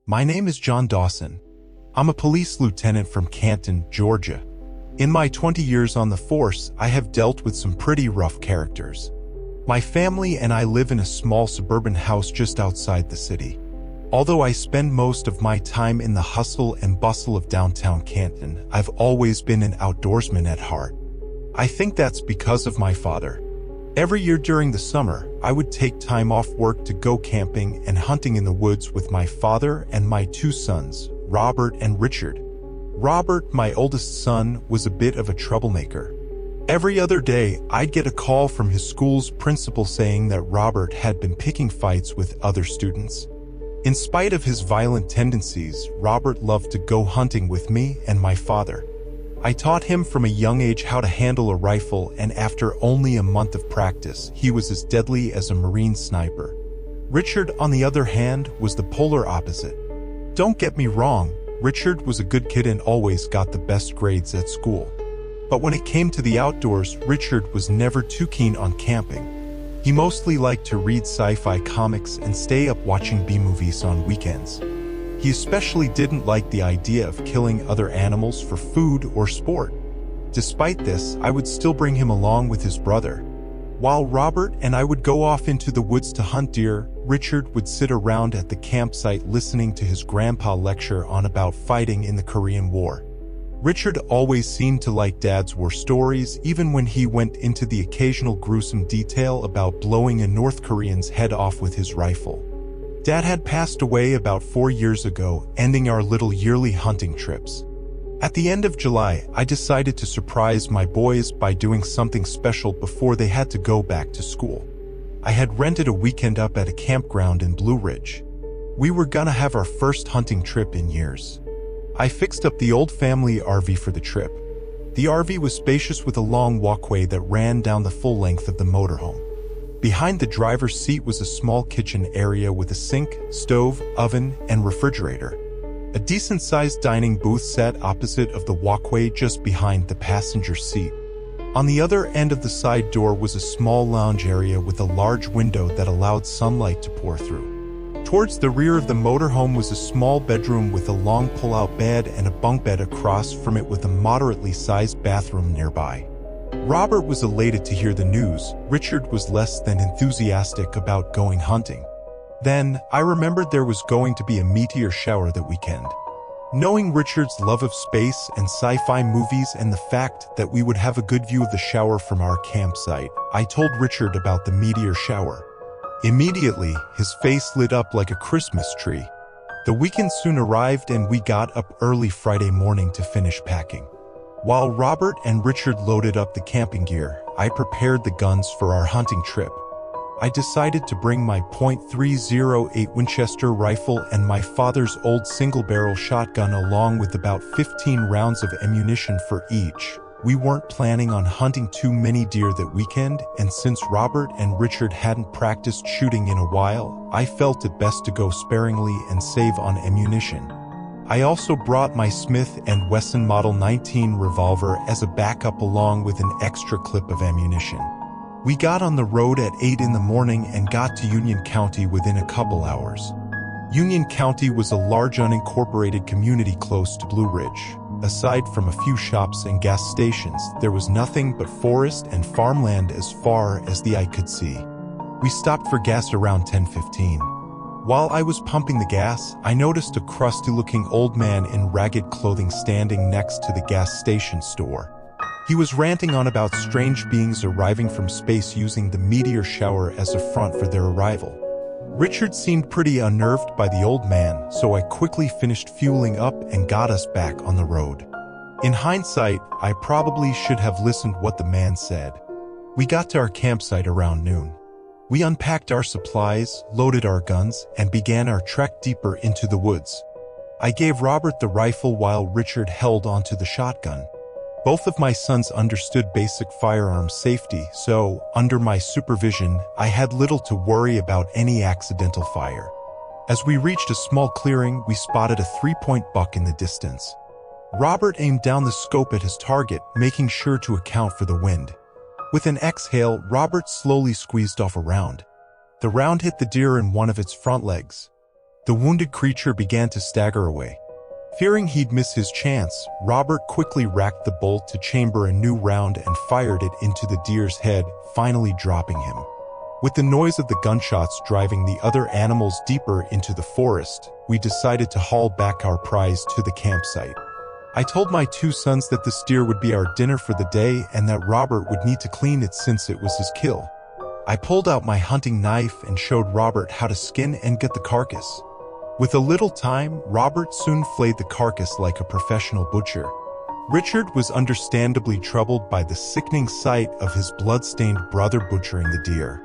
My name is John Dawson. I'm a police lieutenant from Canton, Georgia. In my 20 years on the force, I have dealt with some pretty rough characters. My family and I live in a small suburban house just outside the city. Although I spend most of my time in the hustle and bustle of downtown Canton, I've always been an outdoorsman at heart. I think that's because of my father. Every year during the summer, I would take time off work to go camping and hunting in the woods with my father and my two sons, Robert and Richard. Robert, my oldest son, was a bit of a troublemaker. Every other day, I'd get a call from his school's principal saying that Robert had been picking fights with other students. In spite of his violent tendencies, Robert loved to go hunting with me and my father. I taught him from a young age how to handle a rifle, and after only a month of practice, he was as deadly as a Marine sniper. Richard, on the other hand, was the polar opposite. Don't get me wrong, Richard was a good kid and always got the best grades at school. But when it came to the outdoors, Richard was never too keen on camping. He mostly liked to read sci-fi comics and stay up watching B-movies on weekends. He especially didn't like the idea of killing other animals for food or sport. Despite this, I would still bring him along with his brother. While Robert and I would go off into the woods to hunt deer, Richard would sit around at the campsite listening to his grandpa lecture on about fighting in the Korean War. Richard always seemed to like Dad's war stories, even when he went into the occasional gruesome detail about blowing a North Korean's head off with his rifle. Dad had passed away about 4 years ago, ending our little yearly hunting trips. At the end of July, I decided to surprise my boys by doing something special before they had to go back to school. I had rented a weekend up at a campground in Blue Ridge. We were gonna have our first hunting trip in years. I fixed up the old family RV for the trip. The RV was spacious with a long walkway that ran down the full length of the motorhome. Behind the driver's seat was a small kitchen area with a sink, stove, oven, and refrigerator. A decent-sized dining booth sat opposite of the walkway just behind the passenger seat. On the other end of the side door was a small lounge area with a large window that allowed sunlight to pour through. Towards the rear of the motorhome was a small bedroom with a long pull-out bed and a bunk bed across from it with a moderately sized bathroom nearby. Robert was elated to hear the news. Richard was less than enthusiastic about going hunting. Then, I remembered there was going to be a meteor shower that weekend. Knowing Richard's love of space and sci-fi movies and the fact that we would have a good view of the shower from our campsite, I told Richard about the meteor shower. Immediately, his face lit up like a Christmas tree. The weekend soon arrived and we got up early Friday morning to finish packing. While Robert and Richard loaded up the camping gear, I prepared the guns for our hunting trip. I decided to bring my .308 Winchester rifle and my father's old single-barrel shotgun along with about 15 rounds of ammunition for each. We weren't planning on hunting too many deer that weekend, and since Robert and Richard hadn't practiced shooting in a while, I felt it best to go sparingly and save on ammunition. I also brought my Smith & Wesson Model 19 revolver as a backup along with an extra clip of ammunition. We got on the road at 8 in the morning and got to Union County within a couple hours. Union County was a large unincorporated community close to Blue Ridge. Aside from a few shops and gas stations, there was nothing but forest and farmland as far as the eye could see. We stopped for gas around 10:15. While I was pumping the gas, I noticed a crusty-looking old man in ragged clothing standing next to the gas station store. He was ranting on about strange beings arriving from space using the meteor shower as a front for their arrival. Richard seemed pretty unnerved by the old man, so I quickly finished fueling up and got us back on the road. In hindsight, I probably should have listened what the man said. We got to our campsite around noon. We unpacked our supplies, loaded our guns, and began our trek deeper into the woods. I gave Robert the rifle while Richard held onto the shotgun. Both of my sons understood basic firearm safety, so, under my supervision, I had little to worry about any accidental fire. As we reached a small clearing, we spotted a 3-point buck in the distance. Robert aimed down the scope at his target, making sure to account for the wind. With an exhale, Robert slowly squeezed off a round. The round hit the deer in one of its front legs. The wounded creature began to stagger away. Fearing he'd miss his chance, Robert quickly racked the bolt to chamber a new round and fired it into the deer's head, finally dropping him. With the noise of the gunshots driving the other animals deeper into the forest, we decided to haul back our prize to the campsite. I told my two sons that the steer would be our dinner for the day and that Robert would need to clean it since it was his kill. I pulled out my hunting knife and showed Robert how to skin and gut the carcass. With a little time, Robert soon flayed the carcass like a professional butcher. Richard was understandably troubled by the sickening sight of his blood-stained brother butchering the deer.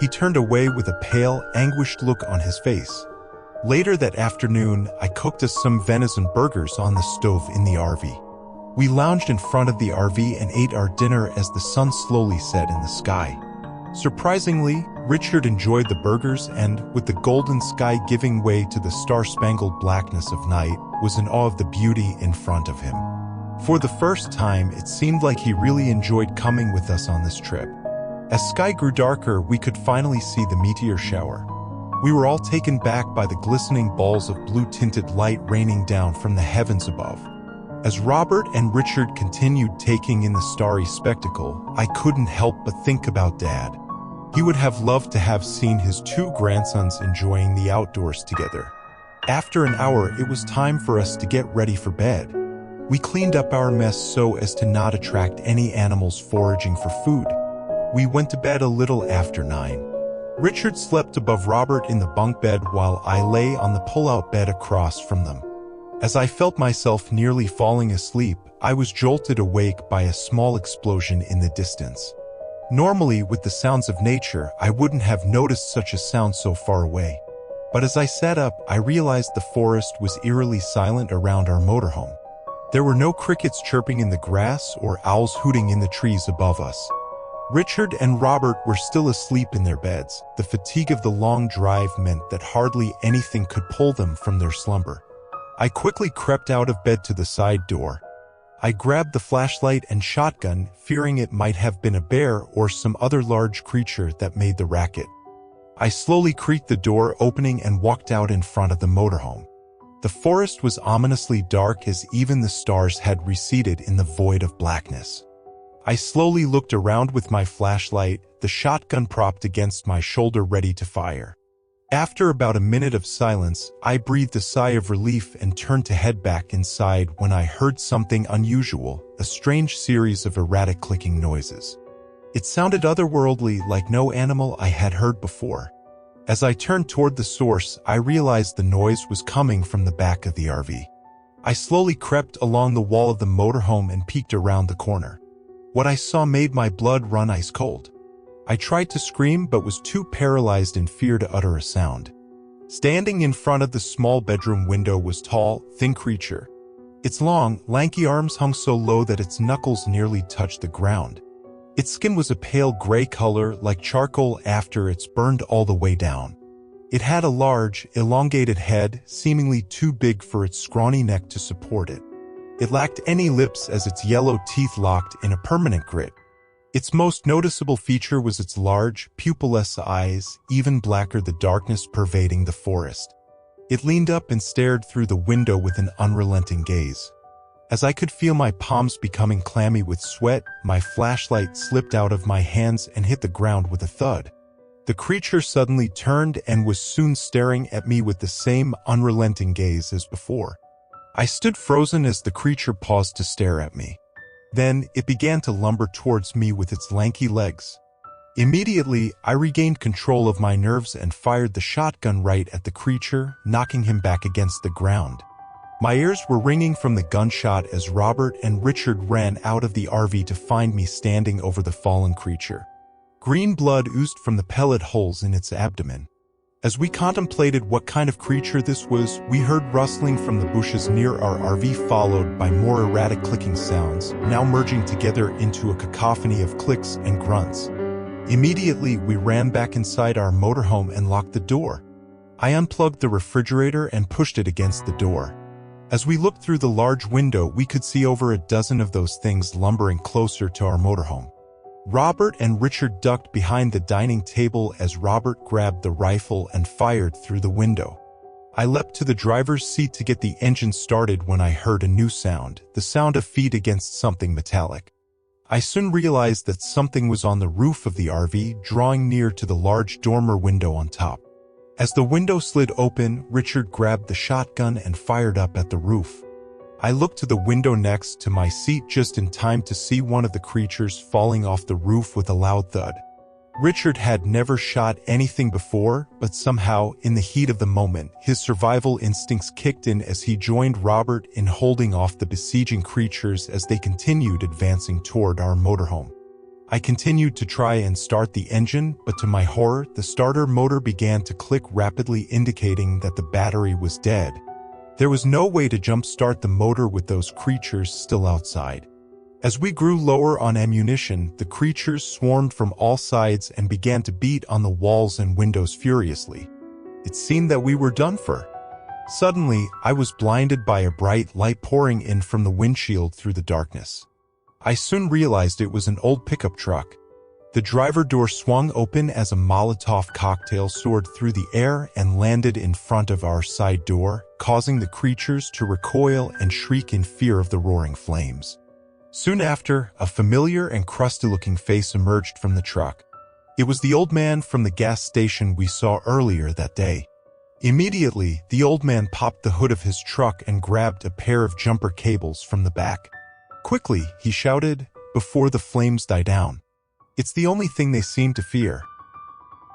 He turned away with a pale, anguished look on his face. Later that afternoon, I cooked us some venison burgers on the stove in the RV. We lounged in front of the RV and ate our dinner as the sun slowly set in the sky. Surprisingly, Richard enjoyed the burgers and, with the golden sky giving way to the star-spangled blackness of night, was in awe of the beauty in front of him. For the first time, it seemed like he really enjoyed coming with us on this trip. As sky grew darker, we could finally see the meteor shower. We were all taken back by the glistening balls of blue-tinted light raining down from the heavens above. As Robert and Richard continued taking in the starry spectacle, I couldn't help but think about Dad. He would have loved to have seen his two grandsons enjoying the outdoors together. After an hour, it was time for us to get ready for bed. We cleaned up our mess so as to not attract any animals foraging for food. We went to bed a little after 9. Richard slept above Robert in the bunk bed while I lay on the pull-out bed across from them. As I felt myself nearly falling asleep, I was jolted awake by a small explosion in the distance. Normally, with the sounds of nature, I wouldn't have noticed such a sound so far away. But as I sat up, I realized the forest was eerily silent around our motorhome. There were no crickets chirping in the grass or owls hooting in the trees above us. Richard and Robert were still asleep in their beds. The fatigue of the long drive meant that hardly anything could pull them from their slumber. I quickly crept out of bed to the side door. I grabbed the flashlight and shotgun, fearing it might have been a bear or some other large creature that made the racket. I slowly creaked the door opening and walked out in front of the motorhome. The forest was ominously dark as even the stars had receded in the void of blackness. I slowly looked around with my flashlight, the shotgun propped against my shoulder ready to fire. After about a minute of silence, I breathed a sigh of relief and turned to head back inside when I heard something unusual, a strange series of erratic clicking noises. It sounded otherworldly, like no animal I had heard before. As I turned toward the source, I realized the noise was coming from the back of the RV. I slowly crept along the wall of the motorhome and peeked around the corner. What I saw made my blood run ice cold. I tried to scream but was too paralyzed in fear to utter a sound. Standing in front of the small bedroom window was a tall, thin creature. Its long, lanky arms hung so low that its knuckles nearly touched the ground. Its skin was a pale gray color like charcoal after it's burned all the way down. It had a large, elongated head, seemingly too big for its scrawny neck to support it. It lacked any lips as its yellow teeth locked in a permanent grit. Its most noticeable feature was its large, pupilless eyes, even blacker the darkness pervading the forest. It leaned up and stared through the window with an unrelenting gaze. As I could feel my palms becoming clammy with sweat, my flashlight slipped out of my hands and hit the ground with a thud. The creature suddenly turned and was soon staring at me with the same unrelenting gaze as before. I stood frozen as the creature paused to stare at me. Then, it began to lumber towards me with its lanky legs. Immediately, I regained control of my nerves and fired the shotgun right at the creature, knocking him back against the ground. My ears were ringing from the gunshot as Robert and Richard ran out of the RV to find me standing over the fallen creature. Green blood oozed from the pellet holes in its abdomen. As we contemplated what kind of creature this was, we heard rustling from the bushes near our RV followed by more erratic clicking sounds, now merging together into a cacophony of clicks and grunts. Immediately, we ran back inside our motorhome and locked the door. I unplugged the refrigerator and pushed it against the door. As we looked through the large window, we could see over a dozen of those things lumbering closer to our motorhome. Robert and Richard ducked behind the dining table as Robert grabbed the rifle and fired through the window. I leapt to the driver's seat to get the engine started when I heard a new sound, the sound of feet against something metallic. I soon realized that something was on the roof of the RV, drawing near to the large dormer window on top. As the window slid open, Richard grabbed the shotgun and fired up at the roof. I looked to the window next to my seat just in time to see one of the creatures falling off the roof with a loud thud. Richard had never shot anything before, but somehow, in the heat of the moment, his survival instincts kicked in as he joined Robert in holding off the besieging creatures as they continued advancing toward our motorhome. I continued to try and start the engine, but to my horror, the starter motor began to click rapidly, indicating that the battery was dead. There was no way to jump-start the motor with those creatures still outside. As we grew lower on ammunition, the creatures swarmed from all sides and began to beat on the walls and windows furiously. It seemed that we were done for. Suddenly, I was blinded by a bright light pouring in from the windshield through the darkness. I soon realized it was an old pickup truck. The driver door swung open as a Molotov cocktail soared through the air and landed in front of our side door, causing the creatures to recoil and shriek in fear of the roaring flames. Soon after, a familiar and crusty-looking face emerged from the truck. It was the old man from the gas station we saw earlier that day. Immediately, the old man popped the hood of his truck and grabbed a pair of jumper cables from the back. "Quickly," he shouted, before the flames died down. "It's the only thing they seem to fear."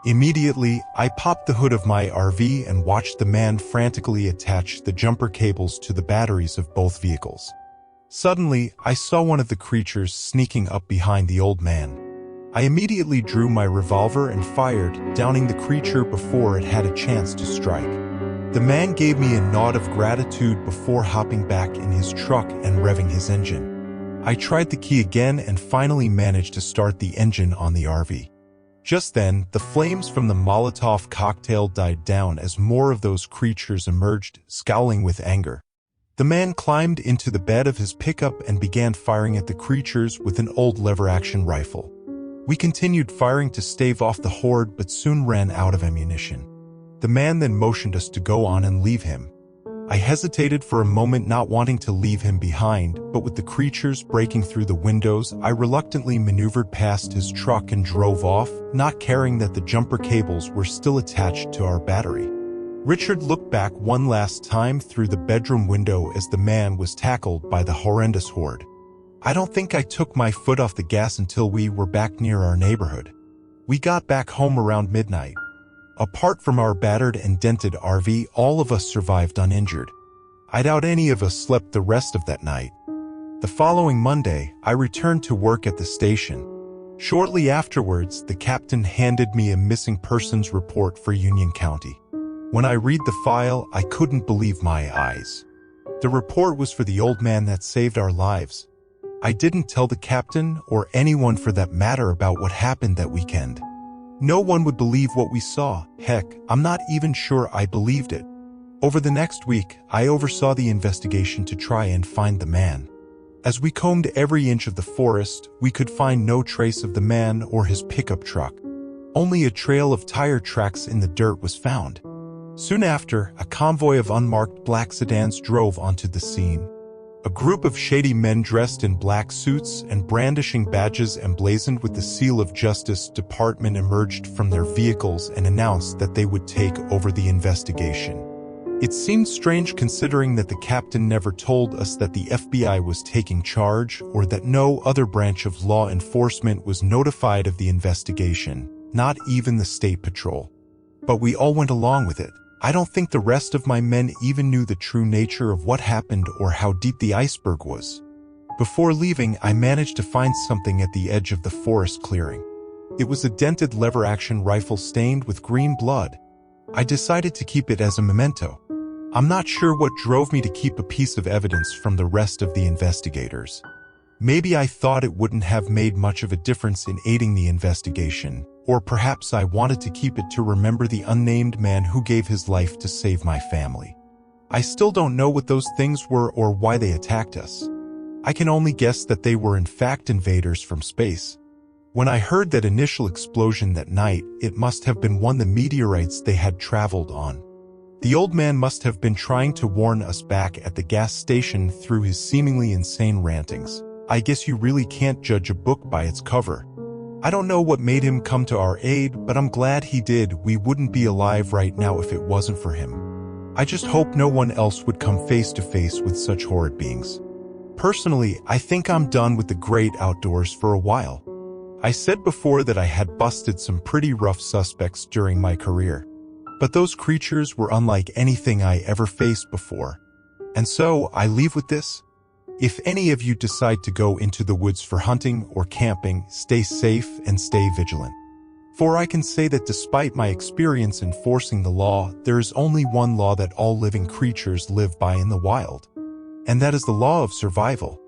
Immediately, I popped the hood of my RV and watched the man frantically attach the jumper cables to the batteries of both vehicles. Suddenly, I saw one of the creatures sneaking up behind the old man. I immediately drew my revolver and fired, downing the creature before it had a chance to strike. The man gave me a nod of gratitude before hopping back in his truck and revving his engine. I tried the key again and finally managed to start the engine on the RV. Just then, the flames from the Molotov cocktail died down as more of those creatures emerged, scowling with anger. The man climbed into the bed of his pickup and began firing at the creatures with an old lever-action rifle. We continued firing to stave off the horde but soon ran out of ammunition. The man then motioned us to go on and leave him. I hesitated for a moment, not wanting to leave him behind, but with the creatures breaking through the windows, I reluctantly maneuvered past his truck and drove off, not caring that the jumper cables were still attached to our battery. Richard looked back one last time through the bedroom window as the man was tackled by the horrendous horde. I don't think I took my foot off the gas until we were back near our neighborhood. We got back home around midnight. Apart from our battered and dented RV, all of us survived uninjured. I doubt any of us slept the rest of that night. The following Monday, I returned to work at the station. Shortly afterwards, the captain handed me a missing persons report for Union County. When I read the file, I couldn't believe my eyes. The report was for the old man that saved our lives. I didn't tell the captain, or anyone for that matter, about what happened that weekend. No one would believe what we saw. Heck, I'm not even sure I believed it. Over the next week, I oversaw the investigation to try and find the man. As we combed every inch of the forest, we could find no trace of the man or his pickup truck. Only a trail of tire tracks in the dirt was found. Soon after, a convoy of unmarked black sedans drove onto the scene. A group of shady men dressed in black suits and brandishing badges emblazoned with the Seal of Justice Department emerged from their vehicles and announced that they would take over the investigation. It seemed strange considering that the captain never told us that the FBI was taking charge or that no other branch of law enforcement was notified of the investigation, not even the State Patrol. But we all went along with it. I don't think the rest of my men even knew the true nature of what happened or how deep the iceberg was. Before leaving, I managed to find something at the edge of the forest clearing. It was a dented lever-action rifle stained with green blood. I decided to keep it as a memento. I'm not sure what drove me to keep a piece of evidence from the rest of the investigators. Maybe I thought it wouldn't have made much of a difference in aiding the investigation, or perhaps I wanted to keep it to remember the unnamed man who gave his life to save my family. I still don't know what those things were or why they attacked us. I can only guess that they were in fact invaders from space. When I heard that initial explosion that night, it must have been one of the meteorites they had traveled on. The old man must have been trying to warn us back at the gas station through his seemingly insane rantings. I guess you really can't judge a book by its cover. I don't know what made him come to our aid, but I'm glad he did. We wouldn't be alive right now if it wasn't for him. I just hope no one else would come face to face with such horrid beings. Personally, I think I'm done with the great outdoors for a while. I said before that I had busted some pretty rough suspects during my career. But those creatures were unlike anything I ever faced before. And so, I leave with this. If any of you decide to go into the woods for hunting or camping, stay safe and stay vigilant. For I can say that despite my experience enforcing the law, there is only one law that all living creatures live by in the wild. And that is the law of survival.